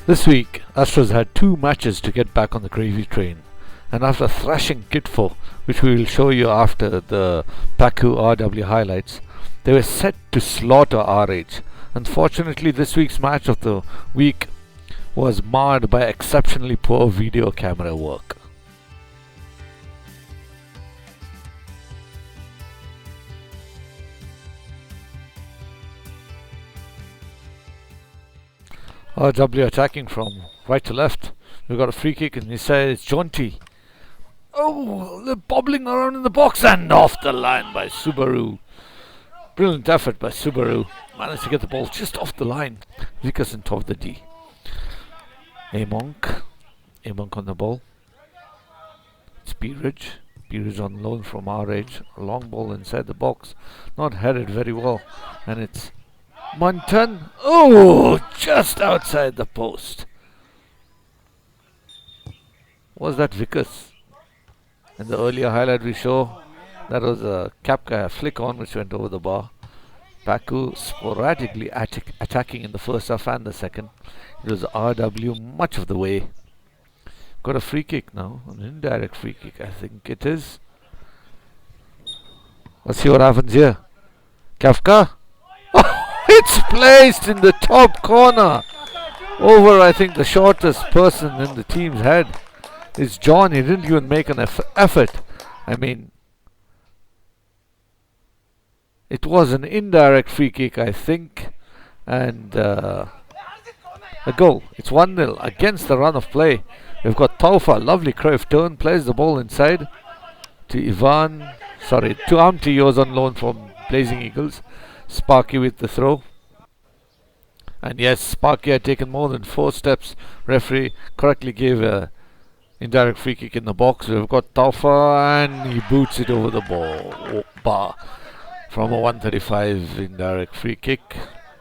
This week, Astros had 2 matches to get back on the gravy train, and after thrashing KITFOAA, which we will show you after the PACURW highlights, they were set to slaughter AARH. Unfortunately, this week's match of the week was marred by exceptionally poor video camera work. RW attacking from right to left. We've got a free kick and he says it's jaunty. Oh, they're bobbling around in the box and off the line by Subaru. Brilliant effort by Subaru. Managed to get the ball just off the line. Vikas on top of the D. A-Monk on the ball. It's P-Ridge on loan from AARH. A long ball inside the box. Not headed very well. And it's Munton. Oh, just outside the post. Was that Vikas? In the earlier highlight we show, that was a Kapka flick on which went over the bar. Pacu sporadically attacking in the first half and the second. It was RW much of the way. Got a free kick now, an indirect free kick I think it is. Let's see what happens here. Kafka. It's placed in the top corner. Over, I think, the shortest person in the team's head. It's John. He didn't even make an effort. I mean, it was an indirect free kick, I think. And a goal. It's 1-0 against the run of play. We've got Taufa. Lovely curve turn. Plays the ball inside to to Amtios on loan from Blazing Eagles. Sparky with the throw. And yes, Sparky had taken more than 4 steps. Referee correctly gave a indirect free kick in the box. We've got Taufa and he boots it over the bar from a 135 indirect free kick.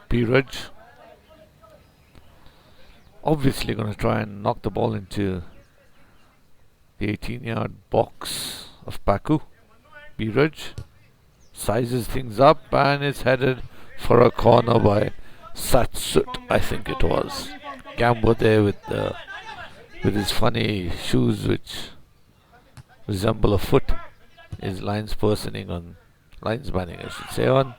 P-Ridge. Obviously going to try and knock the ball into the 18-yard box of Pacu. P-Ridge sizes things up and it's headed for a corner by Satsut, I think it was. Gambo there with his funny shoes which resemble a foot. His linesmanning I should say, on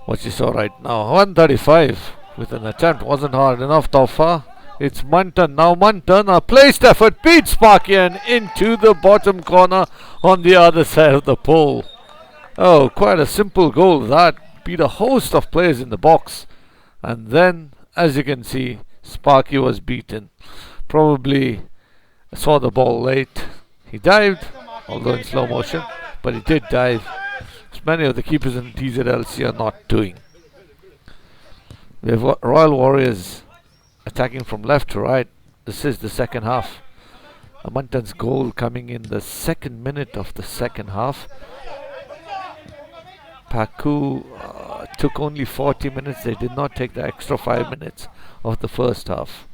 what you saw right now. 135 with an attempt, wasn't hard enough. Taufa. It's Munton. Now Munton, a placed effort, beats Sparky and into the bottom corner on the other side of the pole. Oh, quite a simple goal that. Beat a host of players in the box. And then, as you can see, Sparky was beaten. Probably saw the ball late. He dived, although in slow motion, but he did dive. As many of the keepers in TZLC are not doing. We have Royal Warriors attacking from left to right. This is the second half. Munton's goal coming in the 2nd minute of the second half. Pacu took only 40 minutes. They did not take the extra 5 minutes of the first half.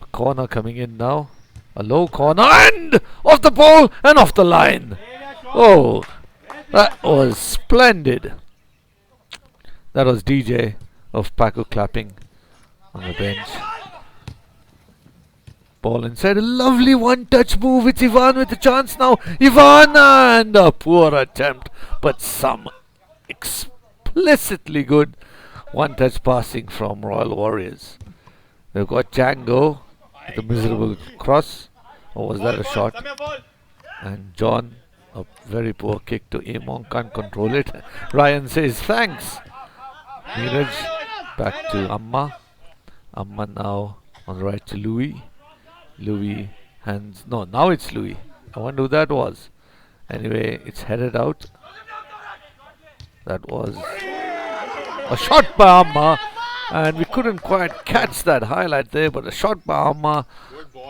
A corner coming in now. A low corner and off the ball and off the line. Oh, that was splendid. That was DJ of Pacu clapping on the bench. Ball inside, a lovely one-touch move. It's Ivan with a chance now. Ivan, and a poor attempt, but some explicitly good one-touch passing from Royal Warriors. We've got Django with a miserable cross. Or was that a shot? And John, a very poor kick to Amon, can't control it. Ryan says thanks. Neeraj back to Amma. Amma now on the right to Louis. Louis hands, no, now it's Louis. I wonder who that was. Anyway, it's headed out. That was a shot by Amma, and we couldn't quite catch that highlight there, but a shot by Amma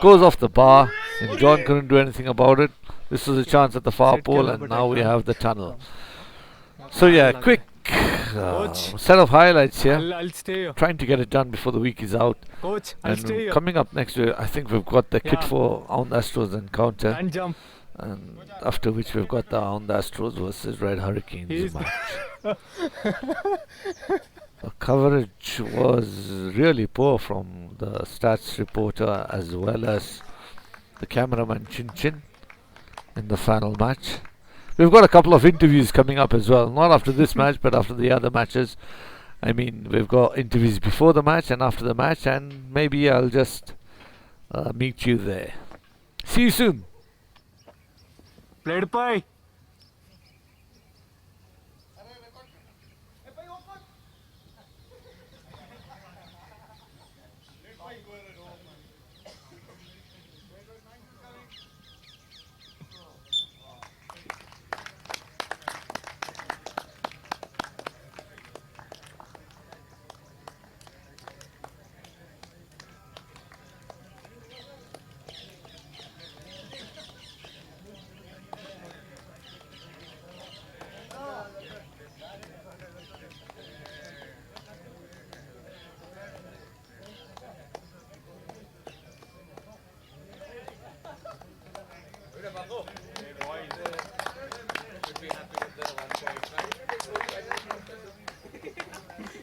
goes off the bar, and John couldn't do anything about it. This was a chance at the far pole, and now we have the tunnel. So yeah, quick set of highlights here. Trying to get it done before the week is out. And coming up next week, I think we've got the KITFOAA Hound Astros encounter. And after which we've got the Hound Astros versus Red Hurricanes match. The coverage was really poor from the stats reporter as well as the cameraman Chin Chin in the final match. We've got a couple of interviews coming up as well, not after this match but after the other matches. I mean, we've got interviews before the match and after the match, and maybe I'll just meet you there. See you soon. Played pie.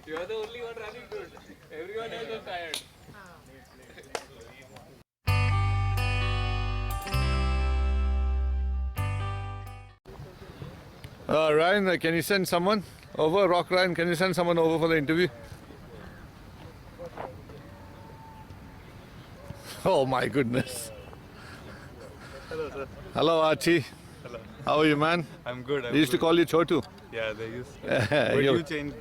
You are the only one running good. Everyone else was tired. Ryan, can you send someone over? Rock Ryan, can you send someone over for the interview? Oh my goodness. Hello, sir. Hello, Archie. Hello. How are you, man? I'm good. They used to call you Chotu. Yeah, they used to. But You- you changed.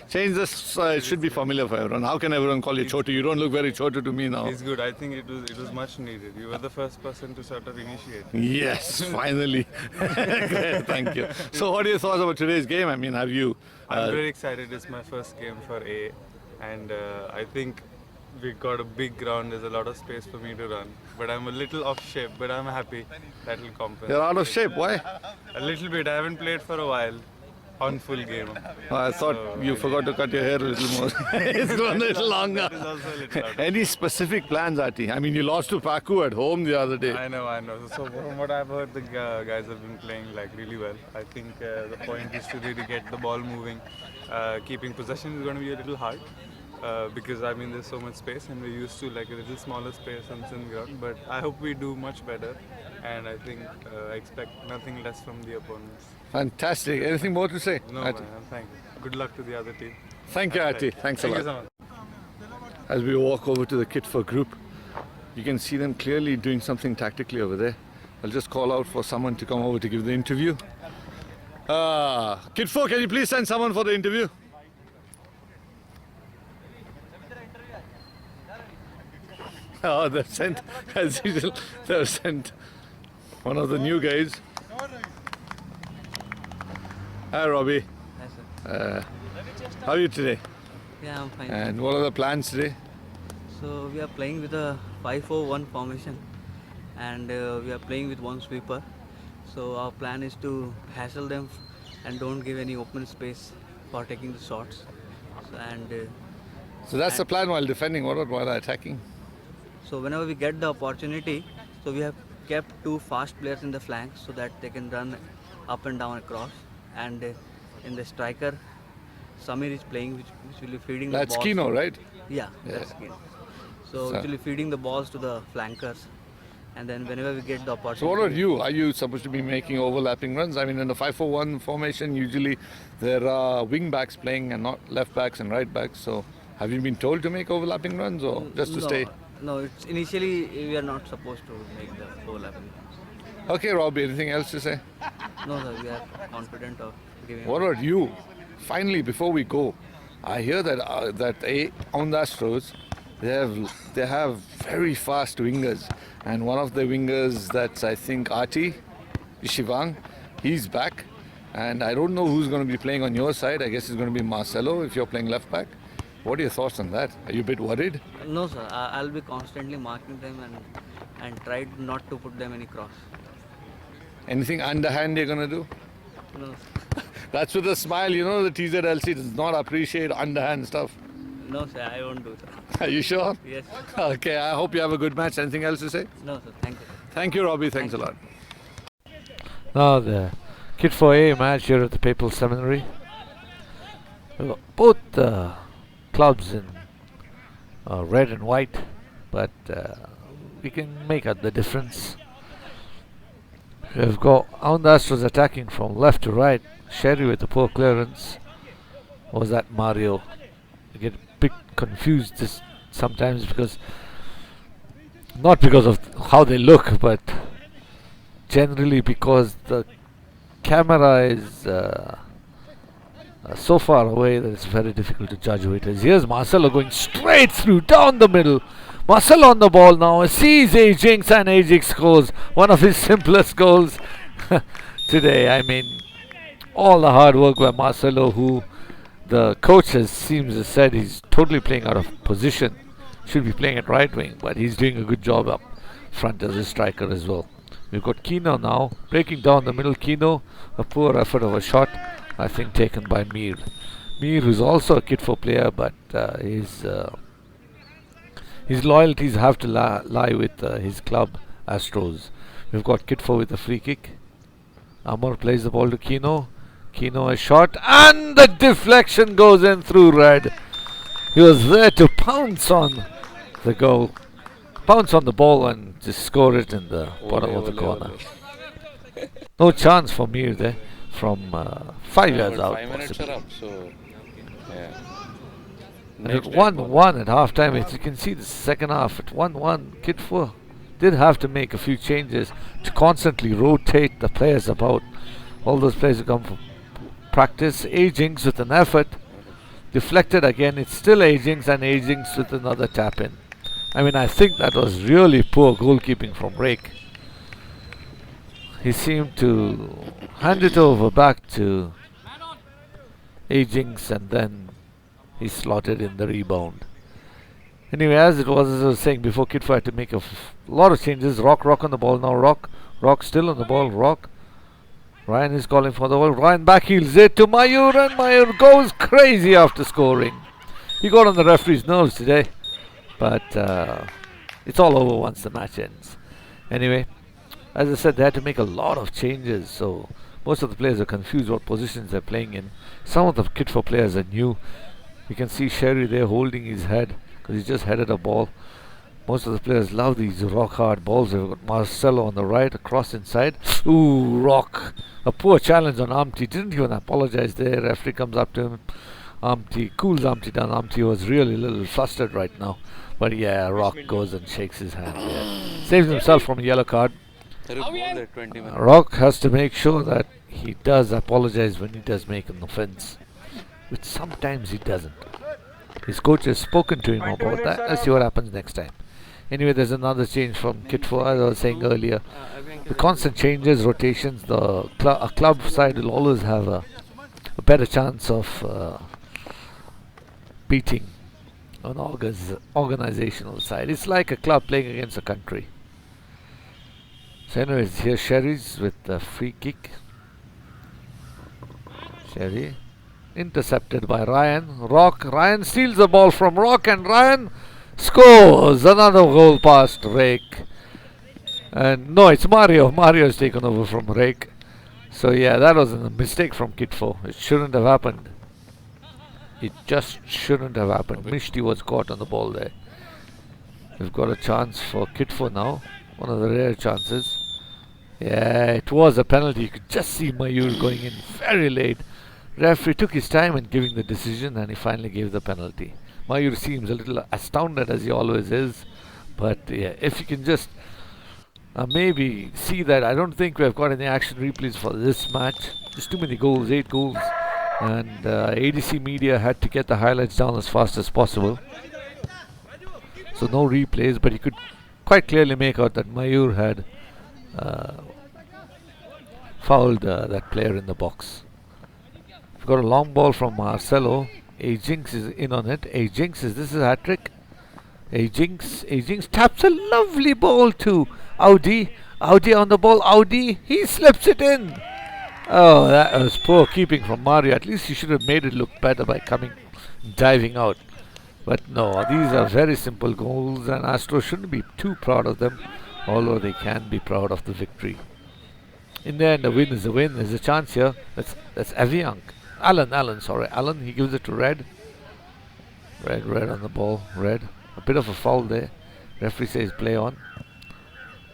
Change this, it should be familiar for everyone. How can everyone call you Chotu? You don't look very Chotu to me now. It's good. I think it was much needed. You were the first person to sort of initiate. Yes, finally. Great, thank you. So what are your thoughts about today's game? I mean, have you... I'm very excited. It's my first game for A, and I think we got a big ground. There's a lot of space for me to run, but I'm a little off shape. But I'm happy that will compensate. You're out of shape, why? A little bit. I haven't played for a while on full game. I thought you forgot to cut your hair a little more. It's gone a little longer. That is also a little out. Any specific plans, Artie? I mean, you lost to PACURW at home the other day. I know. So from what I've heard, the guys have been playing like really well. I think the point is to really get the ball moving. Keeping possession is going to be a little hard because I mean there's so much space and we're used to like a little smaller space on thin ground. But I hope we do much better, and I think I expect nothing less from the opponents. Fantastic. Anything more to say? No, Artie? man. Thank you. Good luck to the other team. Thank you, Artie. Thanks a Thank lot. you so much. As we walk over to the KITFOAA group, you can see them clearly doing something tactically over there. I'll just call out for someone to come over to give the interview. KITFOAA, can you please send someone for the interview? Oh, they've sent, as usual, they've sent one of the new guys. Hi, Robbie. Hi, sir. How are you today? Yeah, I'm fine. And what are the plans today? So we are playing with a 5-4-1 formation, and we are playing with one sweeper. So our plan is to hassle them and don't give any open space for taking the shots. So that's the plan while defending, what about while attacking? So whenever we get the opportunity, so we have kept two fast players in the flanks so that they can run up and down across. And in the striker, Samir is playing, which will be feeding the That's balls. Kino, right? Yeah, that's Kino. So So- which will be feeding the balls to the flankers. And then whenever we get the opportunity. So what about you? Are you supposed to be making overlapping runs? I mean, in the 5-4-1 formation, usually there are wing backs playing and not left backs and right backs. So have you been told to make overlapping runs or just to no, stay? No, it's initially we are not supposed to make the overlapping. Okay, Robbie, anything else to say? No, sir, we are confident of giving. What about you? Finally, before we go, I hear that on the Astros, they have very fast wingers, and one of the wingers that's I think Artie Shivang, he's back, and I don't know who's going to be playing on your side. I guess it's going to be Marcelo if you're playing left back. What are your thoughts on that? Are you a bit worried? No, sir, I'll be constantly marking them and try not to put them any cross. Anything underhand you're going to do? No, That's with a smile. You know the TZLC does not appreciate underhand stuff. no, sir, I won't do that. Are you sure? Yes. Okay, I hope you have a good match. Anything else to say? No, sir, thank you. Thank you, Robbie. Thanks a lot. Now the KITFOAA match here at the Papal Seminary. Both clubs in red and white, but we can make out the difference. We've got Ound Astros attacking from left to right. Sherry with a poor clearance. Or was that Mario? I get a bit confused just sometimes because not because of how they look, but generally because the camera is so far away that it's very difficult to judge who it is. Here's Marcelo going straight through, down the middle. Marcelo on the ball now, sees A Jinx, and A Jinx scores one of his simplest goals today. I mean, all the hard work by Marcelo, who the coach seems to have said he's totally playing out of position. Should be playing at right wing, but he's doing a good job up front as a striker as well. We've got Kino now, breaking down the middle. Kino, a poor effort of a shot, I think taken by Mir. Mir, who's also a KITFOAA player, but his loyalties have to lie with his club, Astros. We've got KITFOAA with a free kick. Amar plays the ball to Kino. Kino a shot, and the deflection goes in through red. He was there to pounce on the goal, pounce on the ball and just score it in the bottom of the corner. No chance for Mir there from 5 yards out. 5 minutes are up, so yeah. And at 1-1 at half time, as you can see the second half at 1-1, KITFOAA did have to make a few changes to constantly rotate the players about. All those players who come for practice. A Jinx with an effort, deflected again. It's still A Jinx, and A Jinx with another tap in. I mean, I think that was really poor goalkeeping from Rake. He seemed to hand it over back to A Jinx, and then he slotted in the rebound. Anyway, as it was, as I was saying before, KITFOAA had to make a lot of changes. Rock on the ball now. Rock still on the ball. Rock. Ryan is calling for the ball. Ryan backheels it to Mayur, and Mayur goes crazy after scoring. He got on the referee's nerves today, but it's all over once the match ends. Anyway, as I said, they had to make a lot of changes, so most of the players are confused what positions they're playing in. Some of the KITFOAA players are new. You can see Sherry there holding his head because he just headed a ball. Most of the players love these rock hard balls. We've got Marcelo on the right, across inside. Ooh, Rock. A poor challenge on Amti. Didn't even apologize there. Referee comes up to him. Amti cools Amti down. Amti was really a little flustered right now. But yeah, Rock goes and shakes his hand. Yeah. Saves himself from a yellow card. Rock has to make sure that he does apologize when he does make an offense, which sometimes he doesn't. His coach has spoken to him about that. Let's see what happens next time. Anyway, there's another change from KITFOAA, as I was saying earlier. The constant changes, rotations, a club side will always have a better chance of beating an organizational side. It's like a club playing against a country. So anyways, here Sherry's with the free kick. Sherry intercepted by Ryan. Ryan steals the ball from Rock, and Ryan scores another goal past Rake. And no, it's Mario. Mario has taken over from Rake. So yeah, that was a mistake from KITFOAA. It shouldn't have happened. It just shouldn't have happened. Mishti was caught on the ball there. We've got a chance for KITFOAA now. One of the rare chances. Yeah, it was a penalty. You could just see Mayur going in very late. Referee took his time in giving the decision, and he finally gave the penalty. Mayur seems a little astounded, as he always is. But yeah, if you can just maybe see that. I don't think we've got any action replays for this match. There's too many goals, 8 goals. And ADC media had to get the highlights down as fast as possible. So no replays, but you could quite clearly make out that Mayur had fouled that player in the box. We've got a long ball from Marcelo. A Jinx is in on it. A Jinx this is a hat-trick. A Jinx taps a lovely ball to Audi. Audi on the ball. Audi, he slips it in. Oh, that was poor keeping from Mario. At least he should have made it look better by diving out. But no, these are very simple goals, and Astro shouldn't be too proud of them, although they can be proud of the victory. In the end, a win is a win. There's a chance here. That's Aviank. Alan, sorry. Alan, he gives it to Red. Red on the ball. Red. A bit of a foul there. Referee says play on.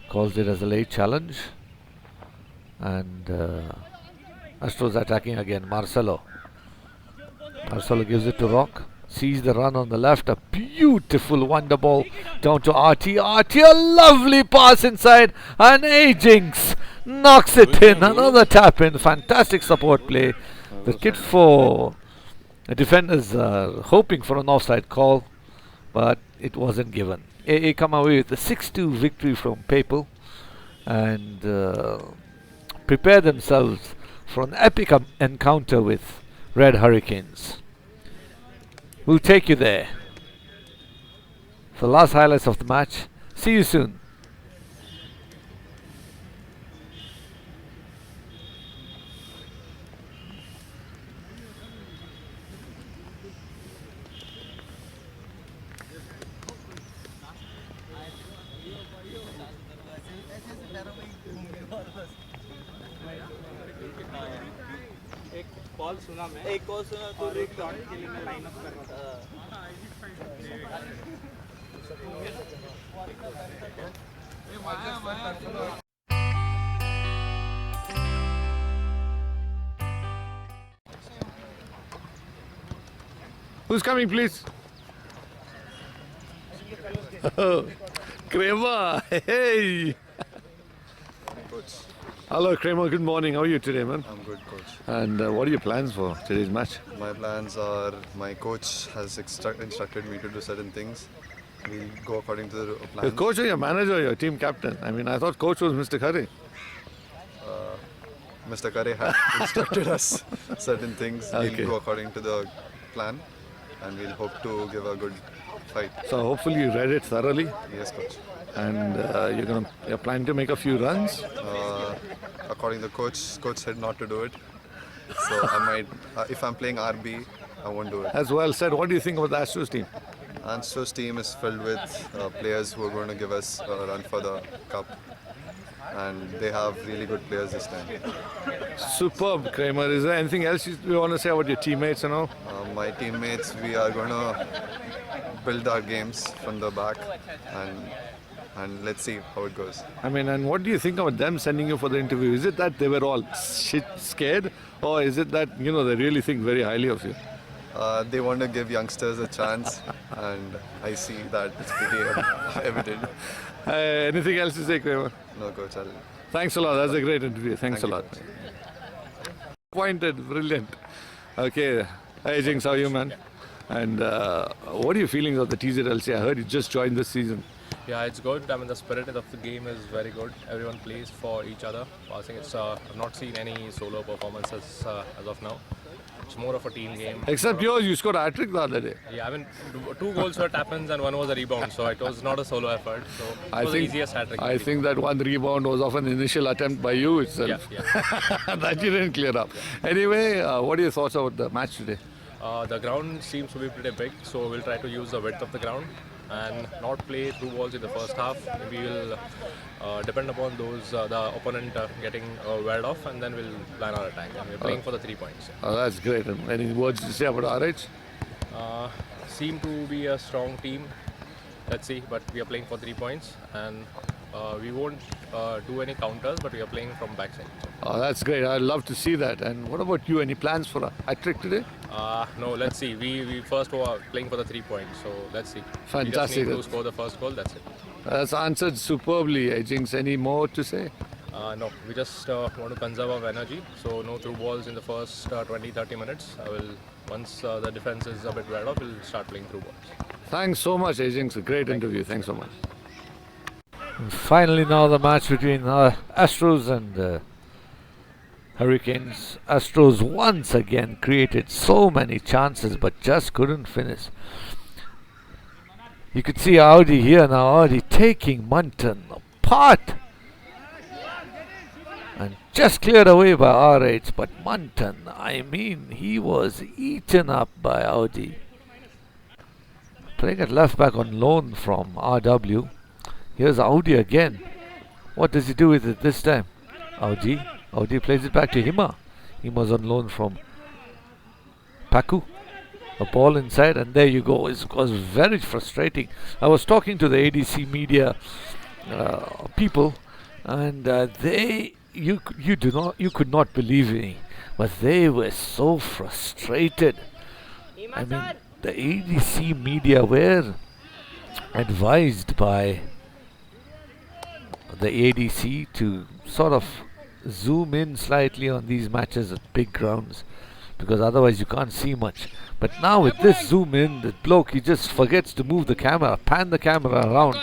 Calls it as a late challenge. And Astros attacking again. Marcelo gives it to Rock. Sees the run on the left. A beautiful wonder ball down to RT. RT, a lovely pass inside. And Ajinks knocks it in. Another tap in. Fantastic support play. The KITFOAA defenders are hoping for an offside call, but it wasn't given. AA come away with a 6-2 victory from Papal and prepare themselves for an epic encounter with Red Hurricanes. We'll take you there. The last highlights of the match. See you soon. Call सुना मैं एक call सुना तो एक dot के लिए मैं line up कर रहा था Who's coming, please? Kramer, hey! Hello, Kramer. Good morning. How are you today, man? I'm good, coach. And what are your plans for today's match? My plans are, my coach has instructed me to do certain things. We'll go according to the Your plans. coach or your manager or your team captain? I mean, I thought coach was Mr. Curry. Mr. Kare had instructed us certain things. Okay. We'll go according to the plan and we'll hope to give a good fight. So hopefully you read it thoroughly, Yes, coach. and you're planning to make a few runs. According to coach said not to do it. So I might, if I'm playing RB, I won't do it. As well said. What do you think about the Astros team? Anstro's team is filled with players who are going to give us a run for the cup. And they have really good players this time. Superb, Kramer. Is there anything else you want to say about your teammates and all? My teammates, we are going to build our games from the back and let's see how it goes. I mean, and what do you think about them sending you for the interview? Is it that they were all shit scared, or is it that they really think very highly of you? They want to give youngsters a chance, and I see that it's pretty evident. Anything else to say, Kramer? No, coach. Thanks a lot. That's a great interview. Thanks Thank a you, lot. Pointed, brilliant. Okay, hey Jinx, how are you, man? And what are your feelings of the TZLC? I heard you just joined this season. Yeah, it's good. I mean, the spirit of the game is very good. Everyone plays for each other. I think it's. I've not seen any solo performances as of now. It's more of a team game. Except yours, you scored a hat-trick the other day. Yeah, I mean, 2 goals were tap-ins and 1 was a rebound, so it was not a solo effort. So it was the easiest hat-trick. I think that one rebound was of an initial attempt by you itself. Yeah. That you didn't clear up. Anyway, what are your thoughts about the match today? The ground seems to be pretty big, so we'll try to use the width of the ground and not play through balls in the first half. We will depend upon those the opponent getting weared off, and then we'll plan our attack. And we're playing for the 3 points. Oh, that's great. And any words to say about RH? Seem to be a strong team. Let's see, but we are playing for 3 points, and we won't do any counters, but we are playing from backside. Oh, that's great. I'd love to see that. And what about you? Any plans for a hat-trick today? No, let's see. We first were playing for the 3 points, so let's see. Fantastic. We just need to score the first goal, that's it. That's answered superbly, Jinx. Any more to say? No, we just want to conserve our energy, so no through balls in the first 20-30 minutes. Once the defense is a bit weared off, we'll start playing through balls. Thanks so much, Jinx. A great interview. Thanks so much. And finally now the match between Astros and Hurricanes. Astros once again created so many chances but just couldn't finish. You could see Audi here now, Audi taking Munton apart. And just cleared away by RH, but Munton, I mean, he was eaten up by Audi. Playing at left back on loan from RW. Here's Audi again. What does he do with it this time? Audi plays it back to Hima. Hima's on loan from Pacu. A ball inside, and there you go. It was very frustrating. I was talking to the ADC media people, and you could not believe me, but they were so frustrated. I mean, the ADC media were advised by the ADC to sort of zoom in slightly on these matches at big grounds, because otherwise you can't see much. But now with this zoom in, the bloke, he just forgets to move the camera, pan the camera around,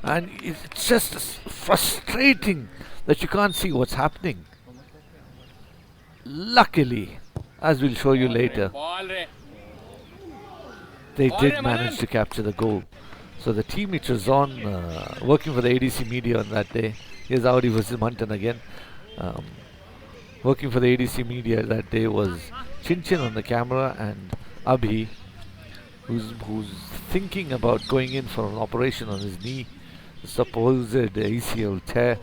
and it's just frustrating that you can't see what's happening. Luckily, as we'll show you later, they did manage to capture the goal. So the team which was on, working for the ADC media on that day, here's Audi versus Munton again. Working for the ADC media that day was Chinchin on the camera and Abhi, who's thinking about going in for an operation on his knee, supposed ACL tear.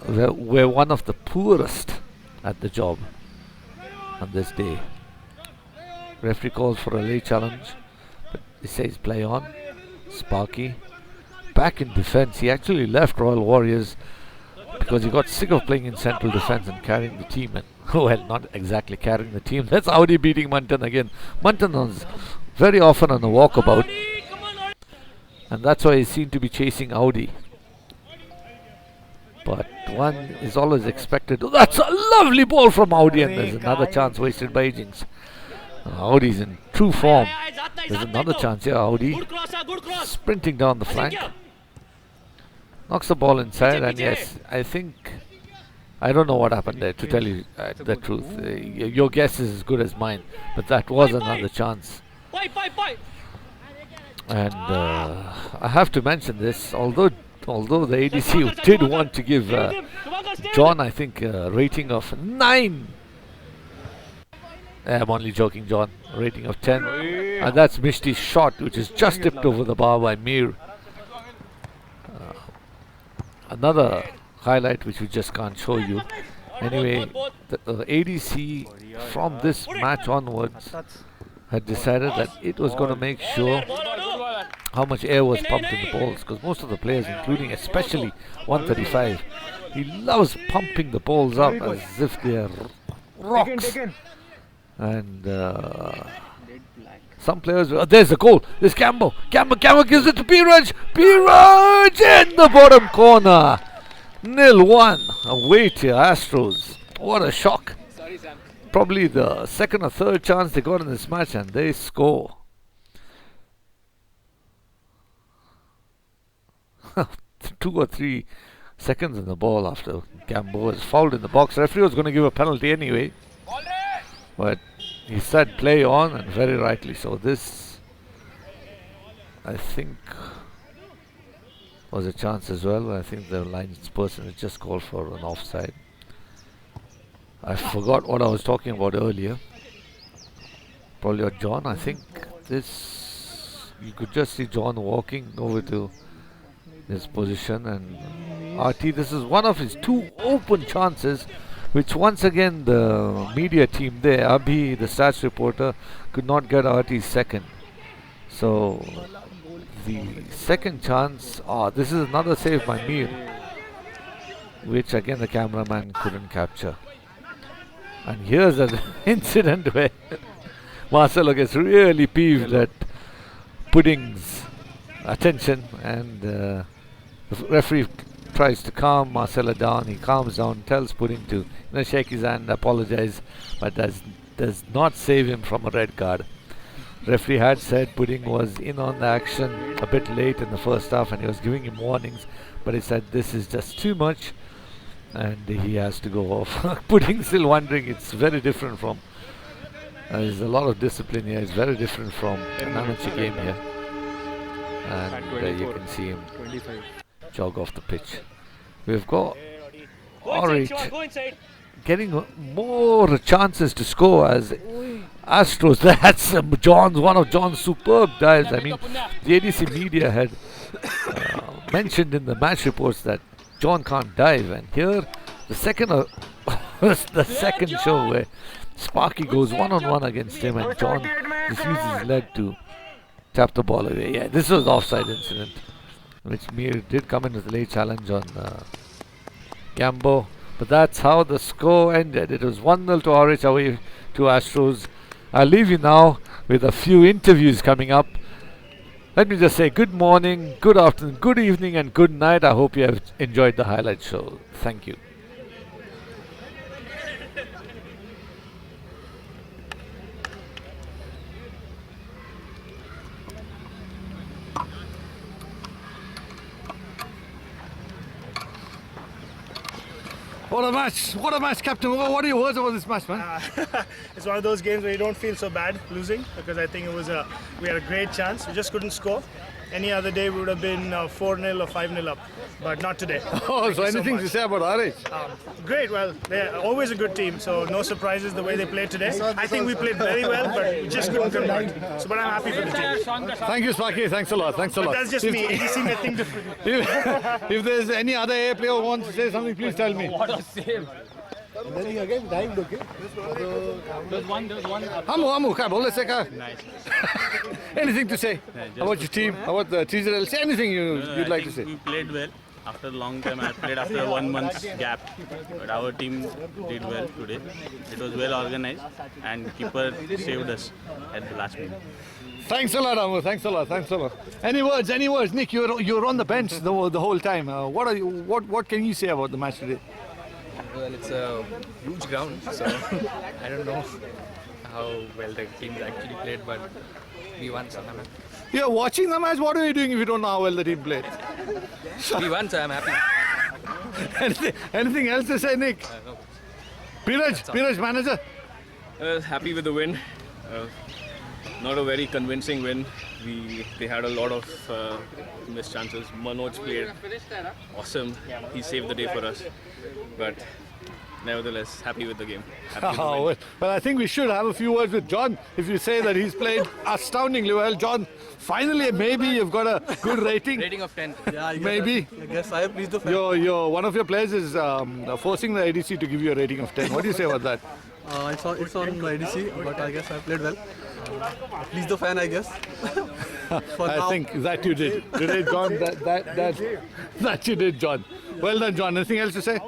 We're one of the poorest at the job on this day. Referee calls for a late challenge, but he says play on. Sparky back in defense. He actually left Royal Warriors because he got sick of playing in central defense and carrying the team. And well, not exactly carrying the team. That's Audi beating Munton again. Munton was very often on the walkabout, and that's why he seemed to be chasing Audi. But one is always expected. Oh, that's a lovely ball from Audi, and there's another chance wasted by Agings. Audi's in true form. There's another chance here. Audi sprinting down the flank. Knocks the ball inside, and yes, I don't know what happened there, to tell you the truth. Your guess is as good as mine, but that was another chance. And I have to mention this, although the ADC did want to give John, I think, a rating of 9. I'm only joking, John. A rating of 10. And that's Mishti's shot, which is just tipped over the bar by Mir. Another highlight which we just can't show you. Anyway, the ADC from this match onwards had decided that it was going to make sure how much air was pumped in the balls, because most of the players, including especially 135, he loves pumping the balls up as if they are rocks. And some players, there's a goal. There's Cambo. Cambo gives it to Piraj. Piraj in the bottom corner. 0-1 away to Astros. What a shock. Probably the second or third chance they got in this match, and they score. 2 or 3 seconds in the ball after Cambo is fouled in the box. Referee was going to give a penalty anyway, but he said play on, and very rightly so. This, I think, was a chance as well. I think the linesperson had just called for an offside. I forgot what I was talking about earlier. Probably on John. I think this, you could just see John walking over to his position, and RT, this is one of his 2 open chances, which once again the media team there, Abhi, the stats reporter, could not get RT's second. So the second chance, this is another save by Mir, which again the cameraman couldn't capture. And here's an incident where Marcelo gets really peeved at Pudding's attention, and the referee tries to calm Marcelo down. He calms down, tells Pudding to shake his hand, apologize, but does not save him from a red card. Referee had said Pudding was in on the action a bit late in the first half, and he was giving him warnings, but he said this is just too much, and he has to go off. Pudding still wondering. It's very different from, there's a lot of discipline here. It's very different from an amateur game here. And you can see him jog off the pitch. We've got AARH getting more chances to score as Astros. That's one of John's superb dives. I mean, the ADC media had mentioned in the match reports that John can't dive, and here the second was the second show where Sparky goes one-on-one against him and John just uses his leg to tap the ball away. Yeah, this was the offside incident, which Mir did come in with a late challenge on Gambo. But that's how the score ended. It was 1-0 to AARH away to Astros. I'll leave you now with a few interviews coming up. Let me just say good morning, good afternoon, good evening and good night. I hope you have enjoyed the highlight show. Thank you. What a match, Captain. What are your words about this match, man? It's one of those games where you don't feel so bad losing, because I think we had a great chance. We just couldn't score. Any other day we would have been 4-0 or 5-0 up, but not today. Oh, so anything to say about RH? Great. Well, they're always a good team, so no surprises the way they played today. I think we played very well, but we just couldn't convert. So, but I'm happy for the team. Thank you, Sparky. Thanks a lot. Thanks a lot. But that's just me. ADC nothing different. If there's any other A player who wants to say something, please tell me. What a save. And then he again dived, okay? There's one. Hamu, nice. Anything to say about your team, about the TZL? Say anything you'd like to say. We played well. After a long time, I played after a 1 month's gap. But our team did well today. It was well organized and keeper saved us at the last minute. Thanks a lot, Amu. Thanks a lot. Any words? Nick, you're on the bench the whole time. What can you say about the match today? Well, it's a huge ground, so I don't know how well the teams actually played, but we won, so I'm happy. You're watching the match. What are you doing if you don't know how well the team played? We won, so I'm happy. Anything else to say, Nick? No. Piraj, manager. Happy with the win. Not a very convincing win. They had a lot of missed chances. Manoj played awesome. He saved the day for us. But nevertheless, happy with the game. Well, I think we should have a few words with John. If you say that he's played astoundingly well, John, finally maybe you've got a good rating. Rating of 10. Yeah, maybe. I guess I have pleased the fan. One of your players is forcing the ADC to give you a rating of 10. What do you say about that? It's on ADC, but I guess I played well. Please the fan, I guess. I think that you did. Did John? That you did, John. Well done, John. Anything else to say?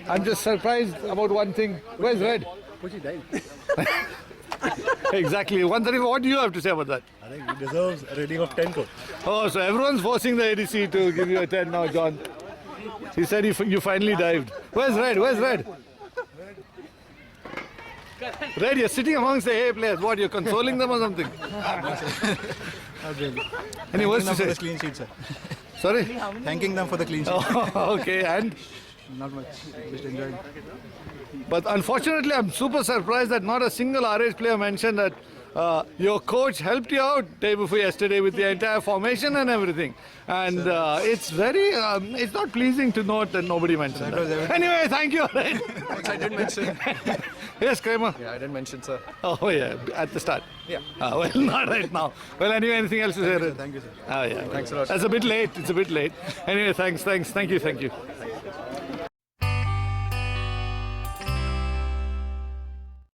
I'm just surprised about one thing. Where's Red? Exactly. 134. What do you have to say about that? I think he deserves a rating of 10. Oh, so everyone's forcing the ADC to give you a 10 now, John. He said you finally dived. Where's Red? Red, you're sitting amongst the A players. What, you're consoling them or something? Any words to say? For the clean sheet, sir. Sorry? Thanking them for the clean sheet. Oh, okay, and? Not much. Just enjoying. But unfortunately, I'm super surprised that not a single RH player mentioned that your coach helped you out day before yesterday with the entire formation and everything. And it's very, it's not pleasing to note that nobody mentioned that. Anyway, thank you. I did mention. Yes, Kramer. Yeah, I did mention, sir. Oh, yeah, at the start. Yeah. Well, not right now. Well, anyway, anything else to say? Thank you, sir. Oh, yeah. Thanks a lot. That's a bit late. Anyway, thanks. Thank you.